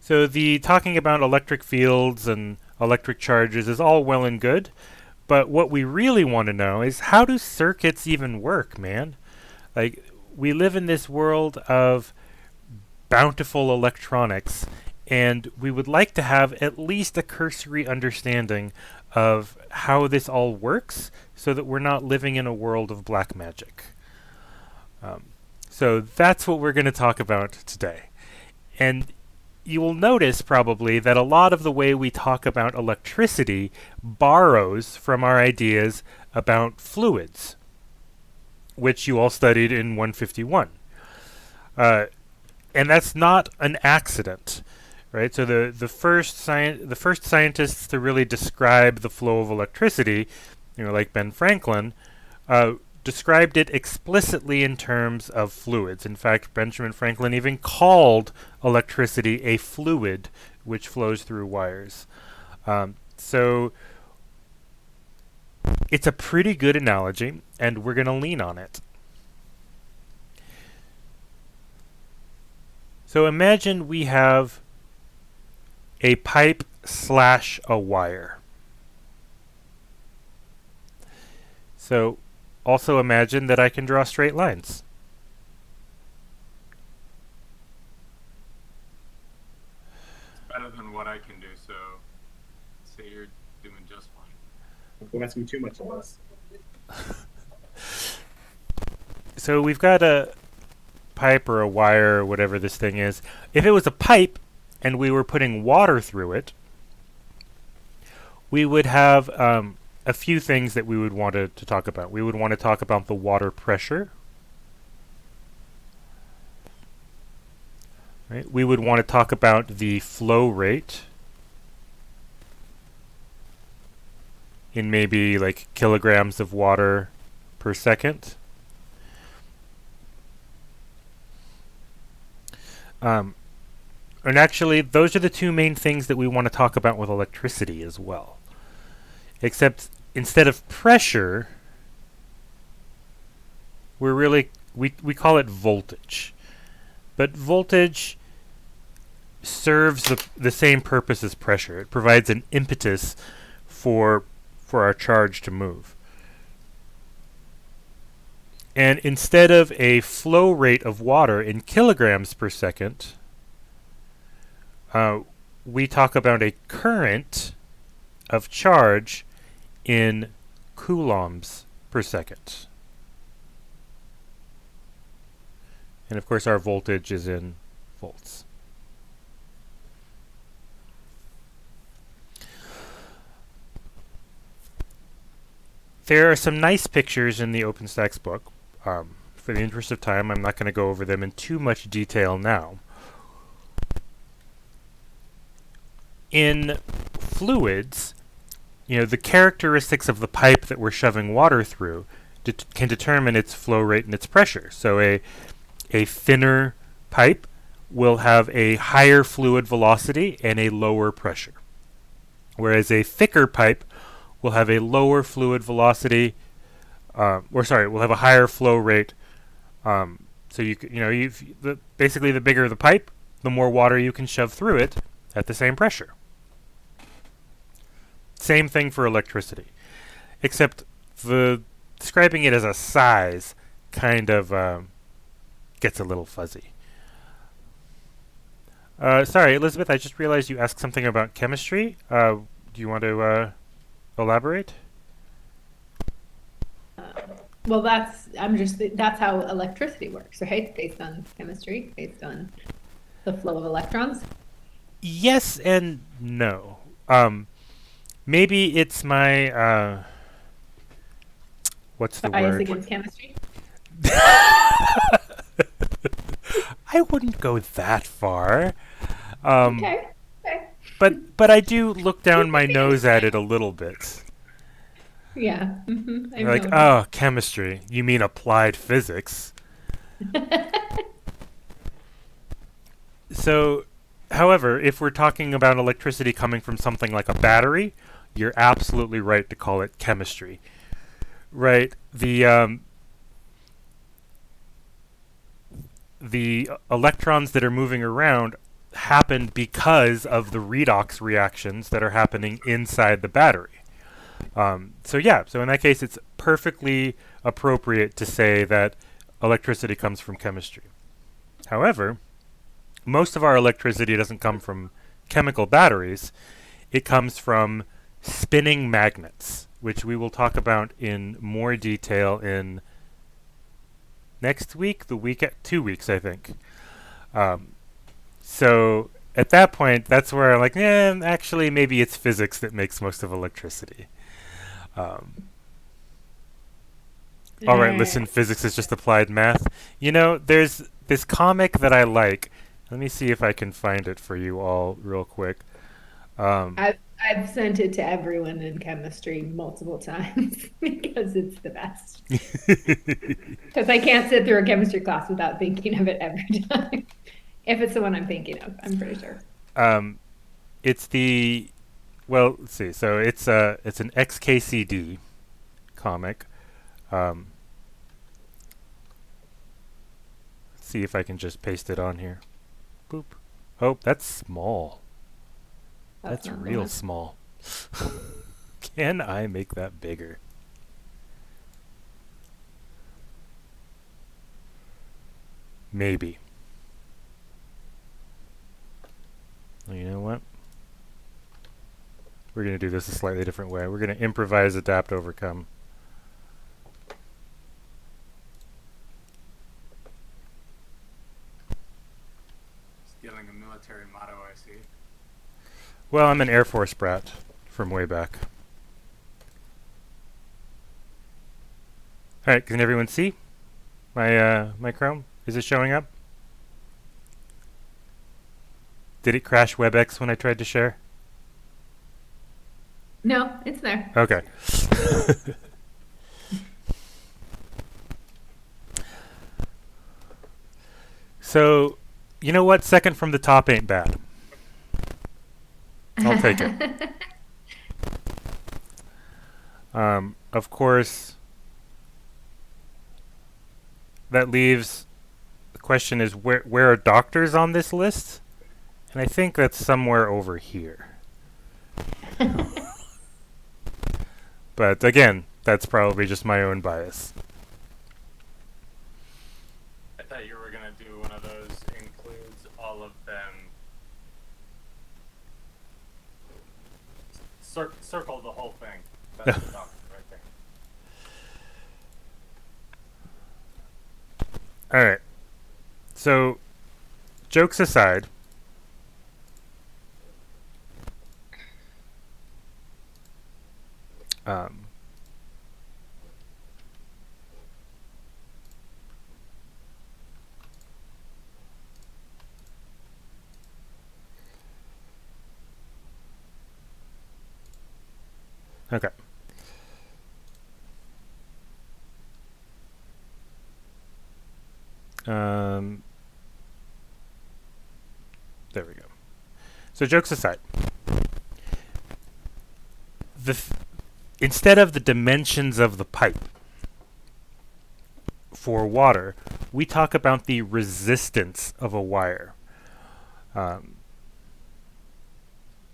So the talking about electric fields and electric charges is all well and good, but what we really want to know is how do circuits even work, man? Like, we live in this world of bountiful electronics, and we would like to have at least a cursory understanding of how this all works so that we're not living in a world of black magic. Um, so that's what we're going to talk about today. And you will notice probably that a lot of the way we talk about electricity borrows from our ideas about fluids, which you all studied in 151. And that's not an accident, right? So the first scientists to really describe the flow of electricity, like Ben Franklin, described it explicitly in terms of fluids. In fact, Benjamin Franklin even called electricity a fluid which flows through wires. So it's a pretty good analogy, and we're going to lean on it. So imagine we have a pipe slash a wire. So also imagine that I can draw straight lines. Better than what I can do, so say you're doing just fine. Don't ask me too much of this. So we've got a pipe or a wire or whatever this thing is. If it was a pipe and we were putting water through it, we would have a few things that we would want to talk about. We would want to talk about the water pressure. Right? We would want to talk about the flow rate in maybe like kilograms of water per second. And actually, those are the two main things that we want to talk about with electricity as well. Except instead of pressure, we call it voltage. But voltage serves the same purpose as pressure. It provides an impetus for our charge to move. And instead of a flow rate of water in kilograms per second, we talk about a current of charge in coulombs per second. And of course our voltage is in volts. There are some nice pictures in the OpenStax book. For the interest of time, I'm not going to go over them in too much detail now. In fluids, the characteristics of the pipe that we're shoving water through can determine its flow rate and its pressure. So a thinner pipe will have a higher fluid velocity and a lower pressure, whereas a thicker pipe will have a lower fluid velocity, will have a higher flow rate. So basically the bigger the pipe, the more water you can shove through it at the same pressure. Same thing for electricity, except describing it as a size kind of gets a little fuzzy. Sorry, Elizabeth, I just realized you asked something about chemistry. Do you want to elaborate? Well, that's how electricity works, right? Based on chemistry, based on the flow of electrons. Yes and no. Maybe it's my what's the Bias word? against chemistry. I wouldn't go that far. Okay. But I do look down my nose at it a little bit. Yeah. Like, oh, chemistry. You mean applied physics? So, however, if we're talking about electricity coming from something like a battery, you're absolutely right to call it chemistry. Right? The electrons that are moving around happen because of the redox reactions that are happening inside the battery. So in that case, it's perfectly appropriate to say that electricity comes from chemistry. However, most of our electricity doesn't come from chemical batteries. It comes from spinning magnets, which we will talk about in more detail in next week, 2 weeks, I think. So at that point, that's where I'm like, actually, maybe it's physics that makes most of electricity. All right, listen, physics is just applied math. There's this comic that I like. Let me see if I can find it for you all real quick. I've sent it to everyone in chemistry multiple times because it's the best. Because I can't sit through a chemistry class without thinking of it every time. If it's the one I'm thinking of, I'm pretty sure. It's let's see. So it's an XKCD comic. Let's see if I can just paste it on here. Boop. Oh, that's small. That's real small. Can I make that bigger? Maybe. Well, you know what? We're going to do this a slightly different way. We're going to improvise, adapt, overcome. Stealing a military motto, I see. Well, I'm an Air Force brat from way back. All right, can everyone see my Chrome? Is it showing up? Did it crash WebEx when I tried to share? No, it's there. Okay. So, you know what? Second from the top ain't bad. I'll take it. Of course, that leaves the question is where are doctors on this list? And I think that's somewhere over here. But again, that's probably just my own bias. I thought you were going to do one of those includes all of them. Circle the whole thing. That's the doctor right there. All right. So, jokes aside, okay. There we go. So jokes aside, instead of the dimensions of the pipe for water, we talk about the resistance of a wire.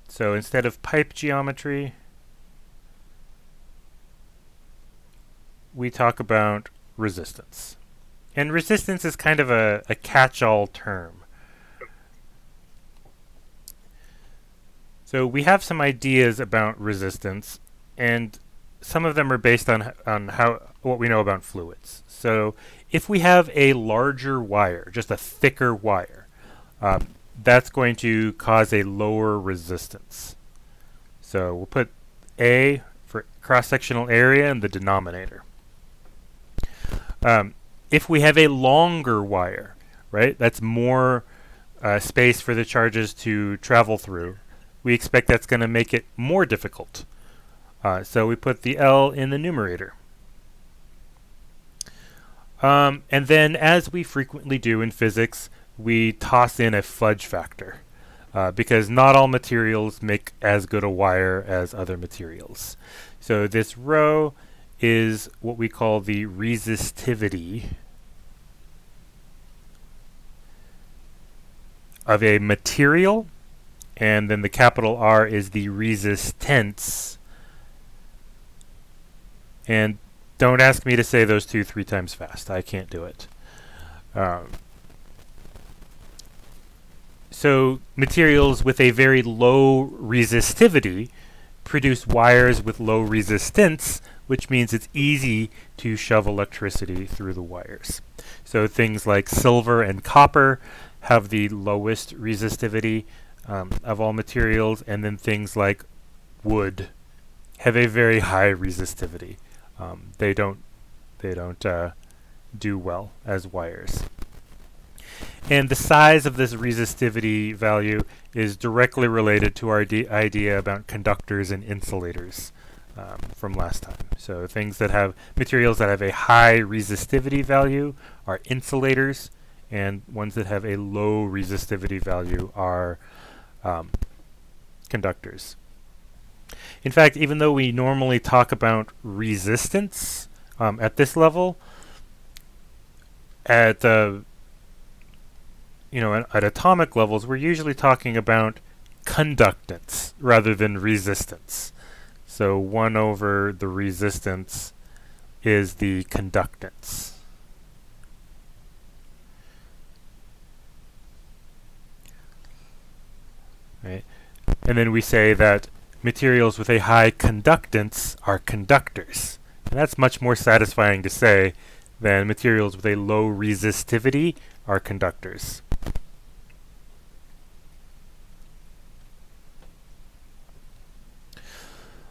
So instead of pipe geometry, we talk about resistance. And resistance is kind of a catch-all term. So we have some ideas about resistance, and some of them are based on what we know about fluids. So if we have a larger wire, just a thicker wire, that's going to cause a lower resistance. So we'll put A for cross-sectional area in the denominator. If we have a longer wire, right, that's more space for the charges to travel through, we expect that's going to make it more difficult. So we put the L in the numerator. And then, as we frequently do in physics, we toss in a fudge factor, because not all materials make as good a wire as other materials. So this rho is what we call the resistivity of a material, and then the capital R is the resistance. And don't ask me to say those two 3 times fast. I can't do it. So materials with a very low resistivity produce wires with low resistance, which means it's easy to shove electricity through the wires. So things like silver and copper have the lowest resistivity of all materials, and then things like wood have a very high resistivity. They don't do well as wires. And the size of this resistivity value is directly related to our idea about conductors and insulators from last time. So things that have materials that have a high resistivity value are insulators, and ones that have a low resistivity value are conductors. In fact, even though we normally talk about resistance at this level, at at atomic levels, we're usually talking about conductance rather than resistance. So 1 over the resistance is the conductance. Right? And then we say that materials with a high conductance are conductors. And that's much more satisfying to say than materials with a low resistivity are conductors.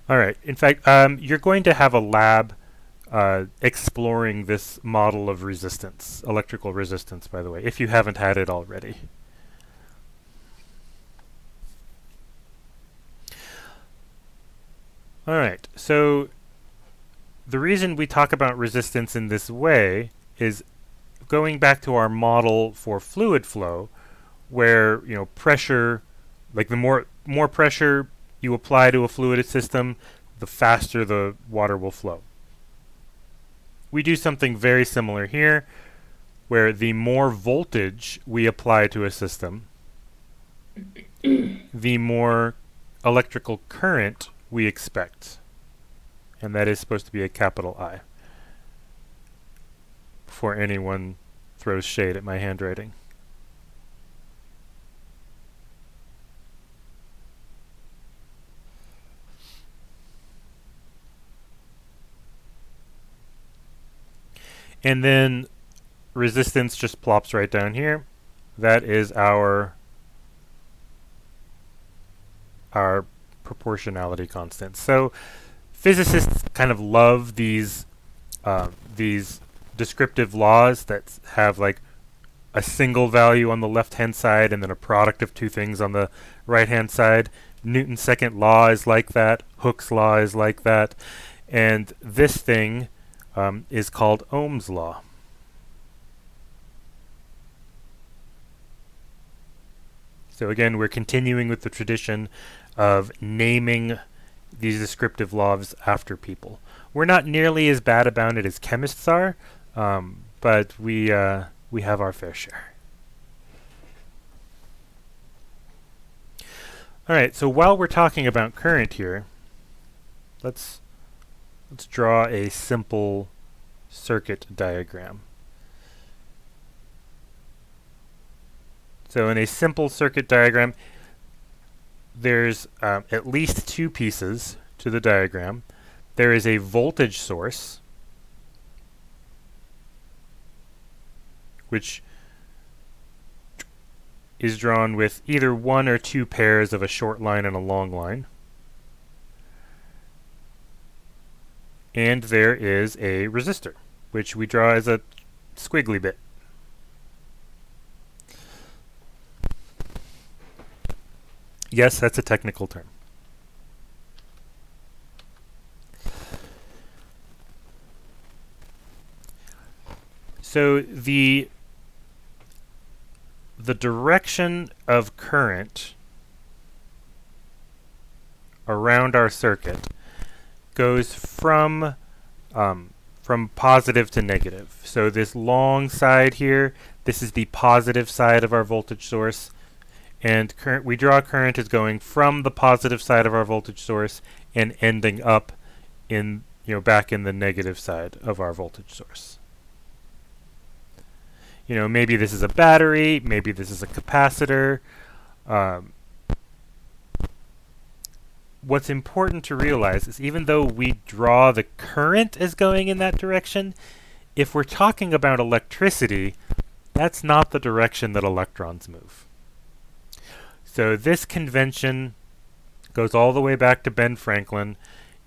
All right. In fact, you're going to have a lab exploring this model of resistance, electrical resistance, by the way, if you haven't had it already. All right. So the reason we talk about resistance in this way is going back to our model for fluid flow, where pressure, like the more pressure you apply to a fluid system, the faster the water will flow. We do something very similar here, where the more voltage we apply to a system, the more electrical current we expect. And that is supposed to be a capital I. Before anyone throws shade at my handwriting. And then resistance just plops right down here. That is our proportionality constant. So physicists kind of love these descriptive laws that have like a single value on the left-hand side and then a product of two things on the right-hand side. Newton's second law is like that. Hooke's law is like that. And this thing is called Ohm's law. So again, we're continuing with the tradition of naming these descriptive laws after people. We're not nearly as bad about it as chemists are, but we have our fair share. All right, so while we're talking about current here, let's draw a simple circuit diagram. So in a simple circuit diagram, there's at least two pieces to the diagram. There is a voltage source, which is drawn with either one or two pairs of a short line and a long line. And there is a resistor, which we draw as a squiggly bit. Yes, that's a technical term. So the direction of current around our circuit goes from positive to negative. So this long side here, this is the positive side of our voltage source. And we draw a current as going from the positive side of our voltage source and ending up in, back in the negative side of our voltage source. Maybe this is a battery, maybe this is a capacitor. What's important to realize is even though we draw the current as going in that direction, if we're talking about electricity, that's not the direction that electrons move. So this convention goes all the way back to Ben Franklin,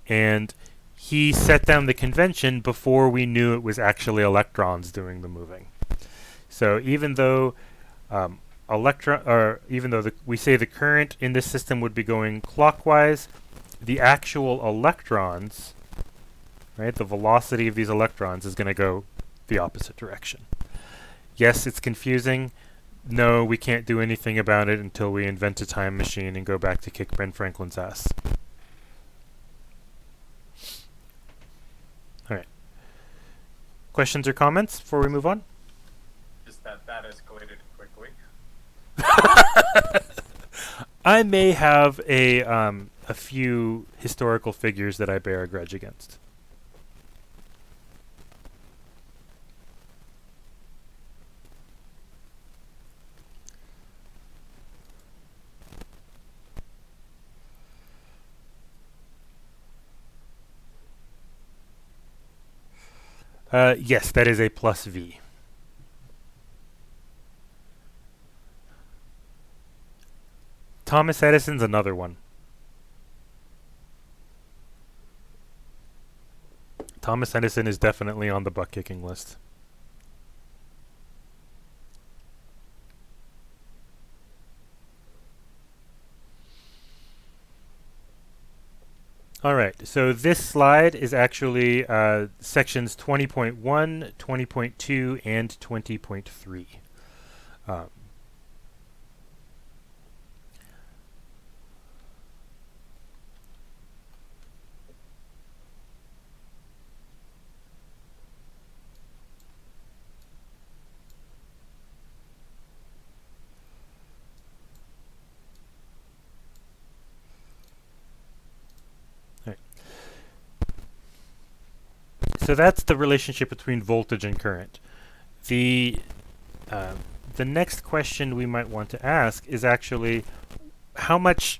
and he set down the convention before we knew it was actually electrons doing the moving. So even though we say the current in this system would be going clockwise, the actual electrons, right, the velocity of these electrons is going to go the opposite direction. Yes, it's confusing. No, we can't do anything about it until we invent a time machine and go back to kick Ben Franklin's ass. All right. Questions or comments before we move on? Just that escalated quickly. I may have a few historical figures that I bear a grudge against. Yes, that is a plus V. Thomas Edison's another one. Thomas Edison is definitely on the butt-kicking list. All right, so this slide is actually sections 20.1, 20.2, and 20.3. So that's the relationship between voltage and current. The next question we might want to ask is actually how much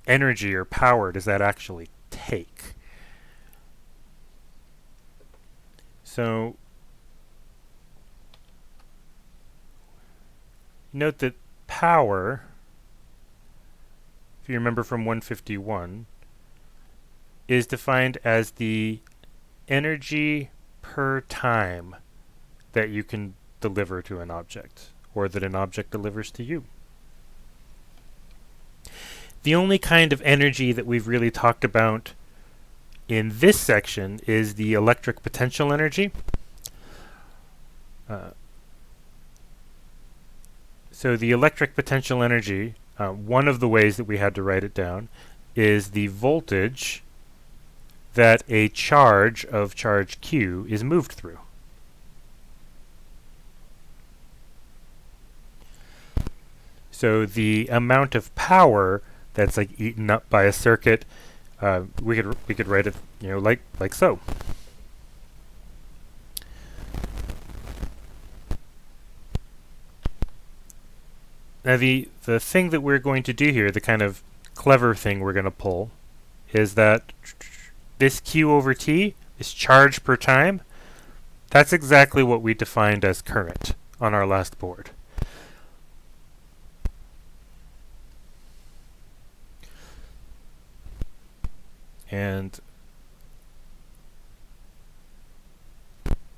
energy or power does that actually take? So note that power, if you remember from 151, is defined as the energy per time that you can deliver to an object, or that an object delivers to you. The only kind of energy that we've really talked about in this section is the electric potential energy. So the electric potential energy, one of the ways that we had to write it down, is the voltage that a charge of charge Q is moved through. So the amount of power that's like eaten up by a circuit, we could write it, like so. Now the thing that we're going to do here, the kind of clever thing we're going to pull, is that this Q over T is charge per time. That's exactly what we defined as current on our last board. And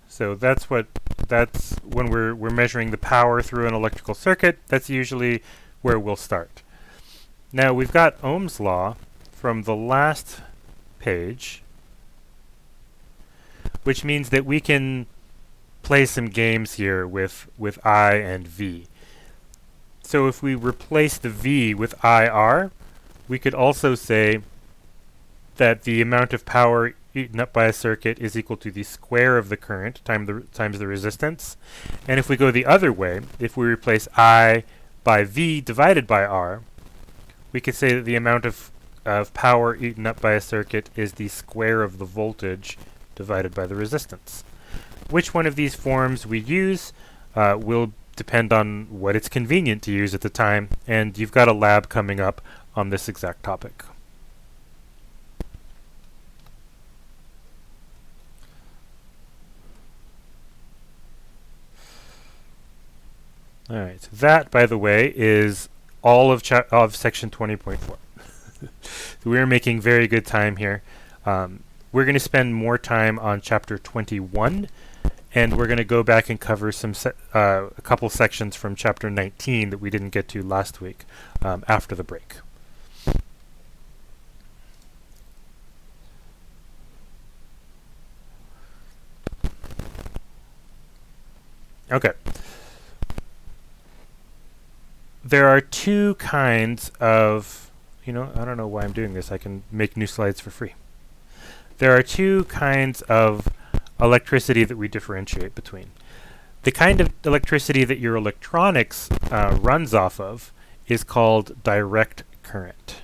so that's when we're measuring the power through an electrical circuit. That's usually where we'll start. Now we've got Ohm's law from the last page, which means that we can play some games here with I and V. So if we replace the V with IR, we could also say that the amount of power eaten up by a circuit is equal to the square of the current times the resistance. And if we go the other way, if we replace I by V divided by R, we could say that the amount of power eaten up by a circuit is the square of the voltage divided by the resistance. Which one of these forms we use will depend on what it's convenient to use at the time, and you've got a lab coming up on this exact topic. Alright, so that, by the way, is all of section 20.4. So we're making very good time here. We're going to spend more time on chapter 21, and we're going to go back and cover a couple sections from chapter 19 that we didn't get to last week after the break. Okay. There are two kinds of, I don't know why I'm doing this. I can make new slides for free. There are two kinds of electricity that we differentiate between. The kind of electricity that your electronics runs off of is called direct current.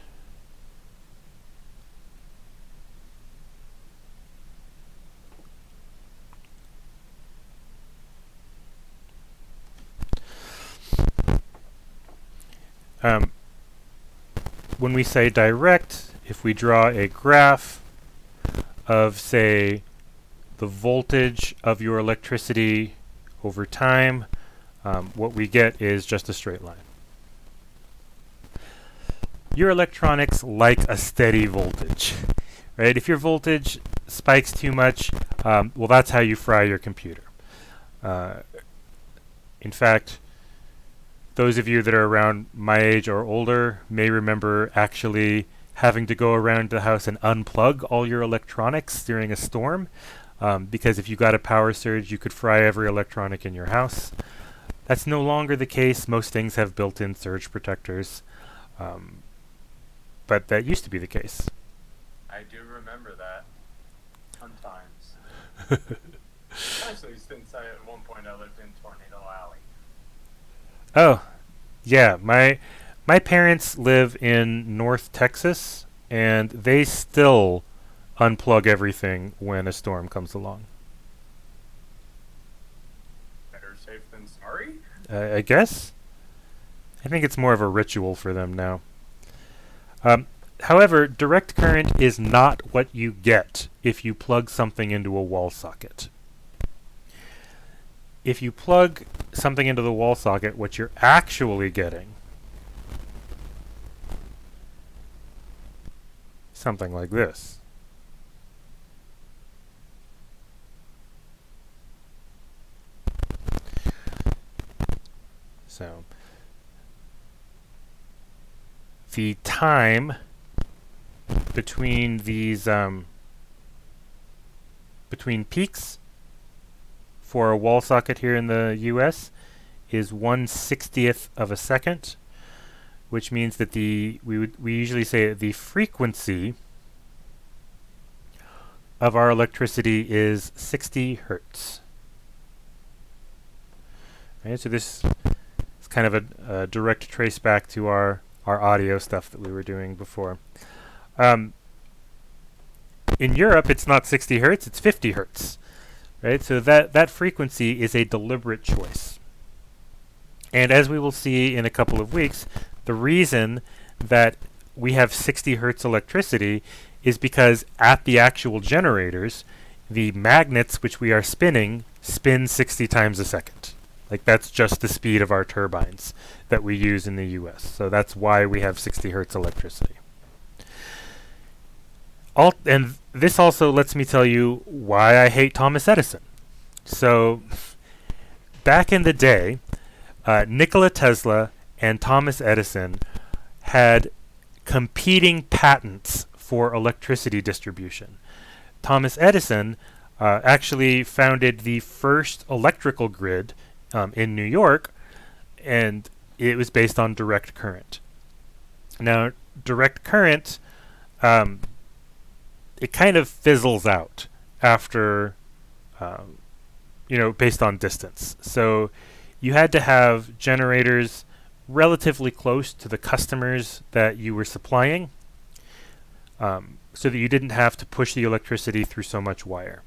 When we say direct, if we draw a graph of, say, the voltage of your electricity over time, what we get is just a straight line. Your electronics like a steady voltage, right? If your voltage spikes too much, well, that's how you fry your computer. In fact, those of you that are around my age or older may remember actually having to go around the house and unplug all your electronics during a storm, because if you got a power surge, you could fry every electronic in your house. That's no longer the case. Most things have built-in surge protectors, but that used to be the case. I do remember that. Fun times. Especially since at one point I lived in Tornado Alley. Oh, yeah. My parents live in North Texas, and they still unplug everything when a storm comes along. Better safe than sorry? I guess. I think it's more of a ritual for them now. However, direct current is not what you get if you plug something into a wall socket. If you plug something into the wall socket, what you're actually getting, something like this. So, the time between these, between peaks for a wall socket here in the US is 1/60th of a second, which means that we usually say that the frequency of our electricity is 60 hertz. Right, so this is kind of a direct trace back to our audio stuff that we were doing before. In Europe, it's not 60 hertz, it's 50 hertz. Right? So that frequency is a deliberate choice. And as we will see in a couple of weeks, the reason that we have 60 hertz electricity is because at the actual generators, the magnets which we are spinning spin 60 times a second. Like, that's just the speed of our turbines that we use in the US. So that's why we have 60 hertz electricity. And this also lets me tell you why I hate Thomas Edison. So, back in the day, Nikola Tesla and Thomas Edison had competing patents for electricity distribution. Thomas Edison actually founded the first electrical grid in New York, and it was based on direct current. Now, direct current, it kind of fizzles out after, based on distance. So you had to have generators relatively close to the customers that you were supplying, so that you didn't have to push the electricity through so much wire.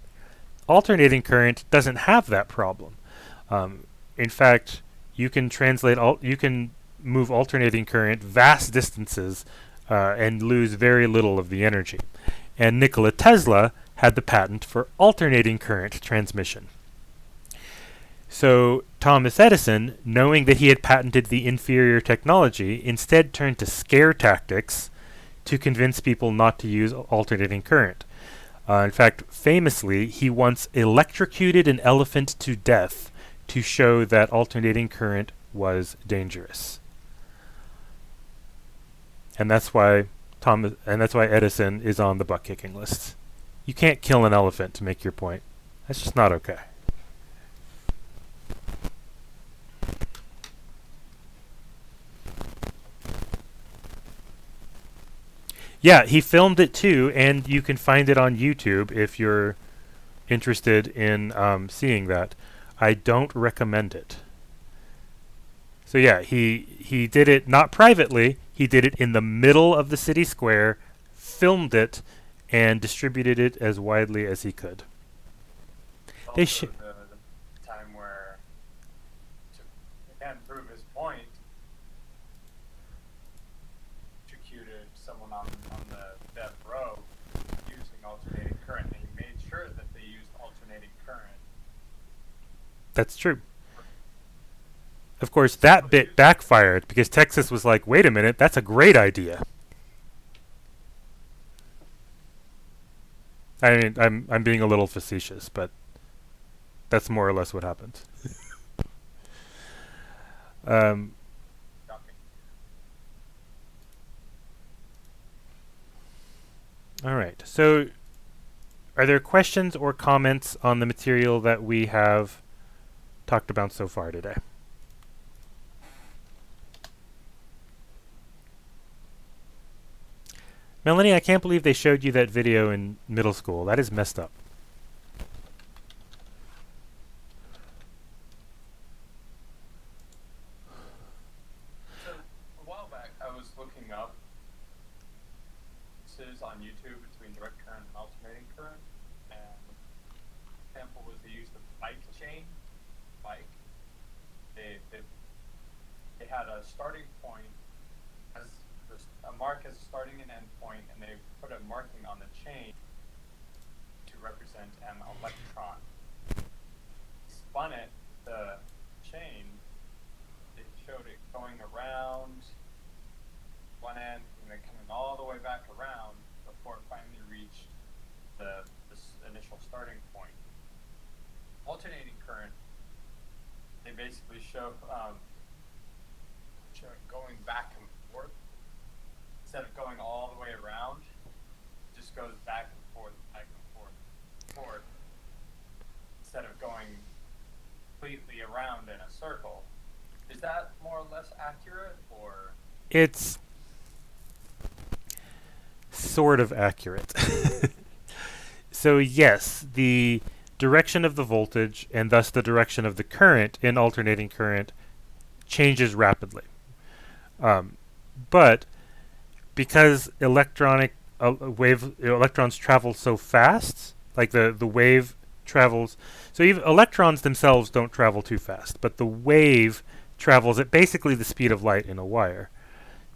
Alternating current doesn't have that problem. In fact, you can move alternating current vast distances and lose very little of the energy. And Nikola Tesla had the patent for alternating current transmission. So Thomas Edison, knowing that he had patented the inferior technology, instead turned to scare tactics to convince people not to use alternating current. In fact, famously, he once electrocuted an elephant to death to show that alternating current was dangerous. And that's why Edison is on the butt-kicking list. You can't kill an elephant to make your point. That's just not okay. Yeah, he filmed it too, and you can find it on YouTube if you're interested in seeing that. I don't recommend it. So yeah, he did it not privately. He did it in the middle of the city square, filmed it, and distributed it as widely as he could. The time where, to again prove his point, executed someone on the death row using alternating current, and he made sure that they used alternating current. That's true. Of course, that bit backfired because Texas was like, wait a minute, that's a great idea. I mean, I'm being a little facetious, but that's more or less what happened. All right. So, are there questions or comments on the material that we have talked about so far today? Melanie, I can't believe they showed you that video in middle school. That is messed up. So, a while back, I was looking up differences on YouTube between direct current and alternating current. And an example was they used the bike chain. They had a starting point as a mark as a starting and end point, and they put a marking on the chain to represent an electron. Spun it, the chain, it showed it going around one end and then coming all the way back around before it finally reached this initial starting point. Alternating current, they basically show it going back and forth. Instead of going all the way around, it just goes back and forth, forth. Instead of going completely around in a circle. Is that more or less accurate, or? It's sort of accurate. So yes, the direction of the voltage and thus the direction of the current in alternating current changes rapidly. But because electrons travel so fast, like the wave travels, so even electrons themselves don't travel too fast, but the wave travels at basically the speed of light in a wire.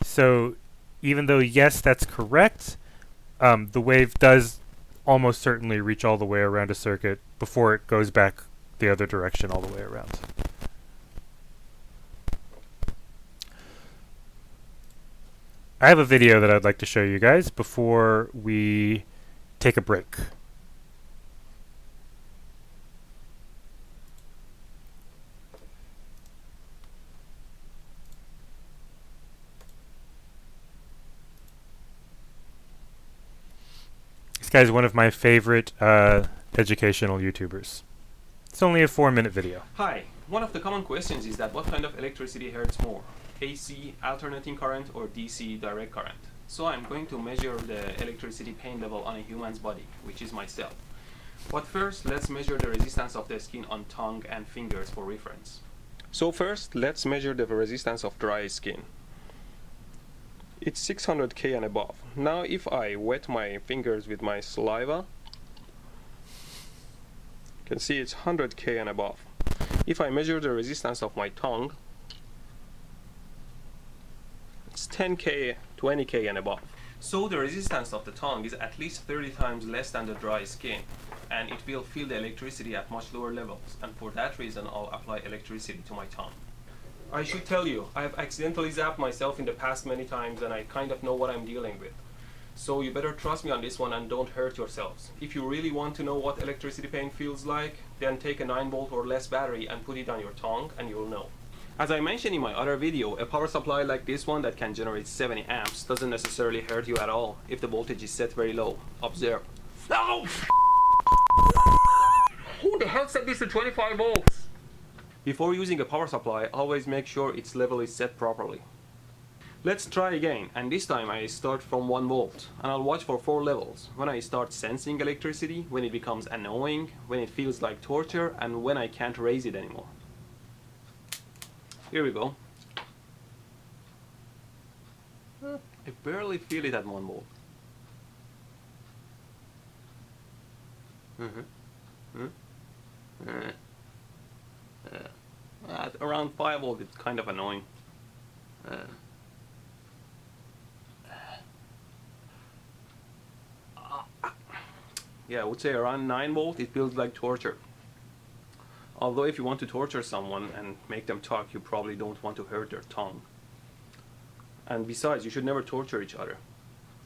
So even though, yes, that's correct, the wave does almost certainly reach all the way around a circuit before it goes back the other direction all the way around. I have a video that I'd like to show you guys before we take a break. This guy's one of my favorite educational YouTubers. It's only a 4-minute video. Hi, one of the common questions is that what kind of electricity hurts more? AC, alternating current, or DC, direct current? So I'm going to measure the electricity pain level on a human's body, which is myself. But first, let's measure the resistance of the skin on tongue and fingers for reference. So first, let's measure the resistance of dry skin. It's 600K and above. Now if I wet my fingers with my saliva, you can see it's 100K and above. If I measure the resistance of my tongue, it's 10K, 20K and above. So the resistance of the tongue is at least 30 times less than the dry skin, and it will feel the electricity at much lower levels, and for that reason I'll apply electricity to my tongue. I should tell you, I have accidentally zapped myself in the past many times and I kind of know what I'm dealing with. So you better trust me on this one and don't hurt yourselves. If you really want to know what electricity pain feels like, then take a 9-volt or less battery and put it on your tongue and you'll know. As I mentioned in my other video, a power supply like this one that can generate 70 amps doesn't necessarily hurt you at all if the voltage is set very low. Observe. No! Who the hell set this to 25 volts? Before using a power supply, always make sure its level is set properly. Let's try again, and this time I start from 1 volt, and I'll watch for 4 levels. When I start sensing electricity, when it becomes annoying, when it feels like torture, and when I can't raise it anymore. Here we go. I barely feel it at 1 volt. At around 5 volt it's kind of annoying. Yeah, I would say around 9 volt it feels like torture. Although if you want to torture someone and make them talk, you probably don't want to hurt their tongue. And besides, you should never torture each other.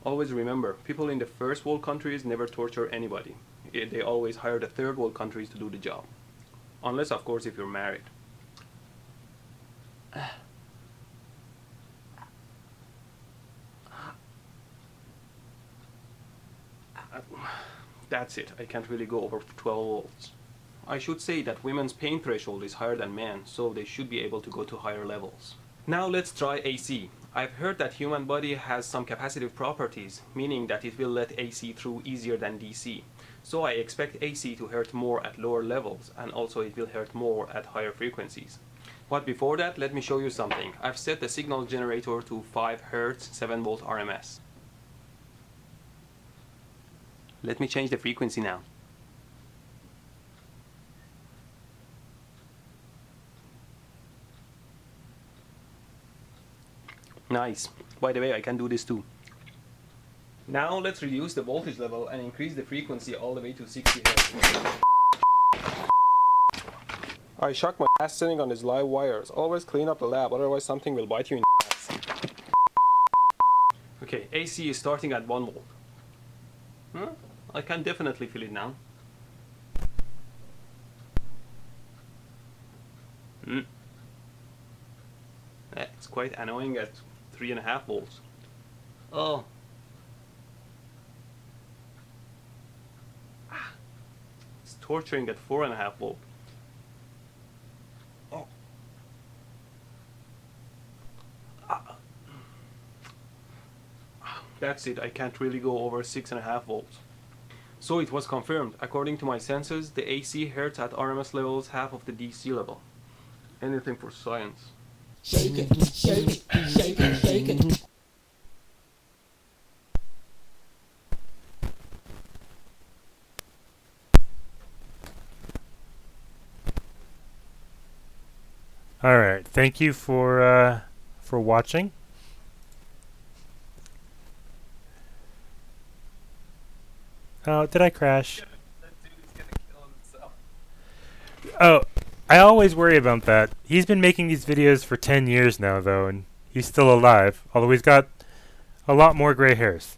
Always remember, people in the first world countries never torture anybody. They always hire the third world countries to do the job. Unless, of course, if you're married. That's it, I can't really go over 12 volts. I should say that women's pain threshold is higher than men, so they should be able to go to higher levels. Now let's try AC. I've heard that human body has some capacitive properties, meaning that it will let AC through easier than DC. So I expect AC to hurt more at lower levels, and also it will hurt more at higher frequencies. But before that, let me show you something. I've set the signal generator to 5 Hz, 7 volt RMS. Let me change the frequency now. Nice. By the way, I can do this too. Now let's reduce the voltage level and increase the frequency all the way to 60 Hz. I shock my ass sitting on these live wires. Always clean up the lab, otherwise something will bite you in the ass. Okay, AC is starting at 1 volt. Huh? I can definitely feel it now. It's quite annoying at 3.5 volts. Oh. It's torturing at 4.5 volts. Oh. That's it, I can't really go over 6.5 volts. So it was confirmed. According to my senses, the AC hurts at RMS levels half of the DC level. Anything for science. Shake it, shake it, shake it, shake it. All right, thank you for watching. Oh, did I crash? That dude's gonna kill himself. Oh, I always worry about that. He's been making these videos for 10 years now, though, and he's still alive, although he's got a lot more gray hairs.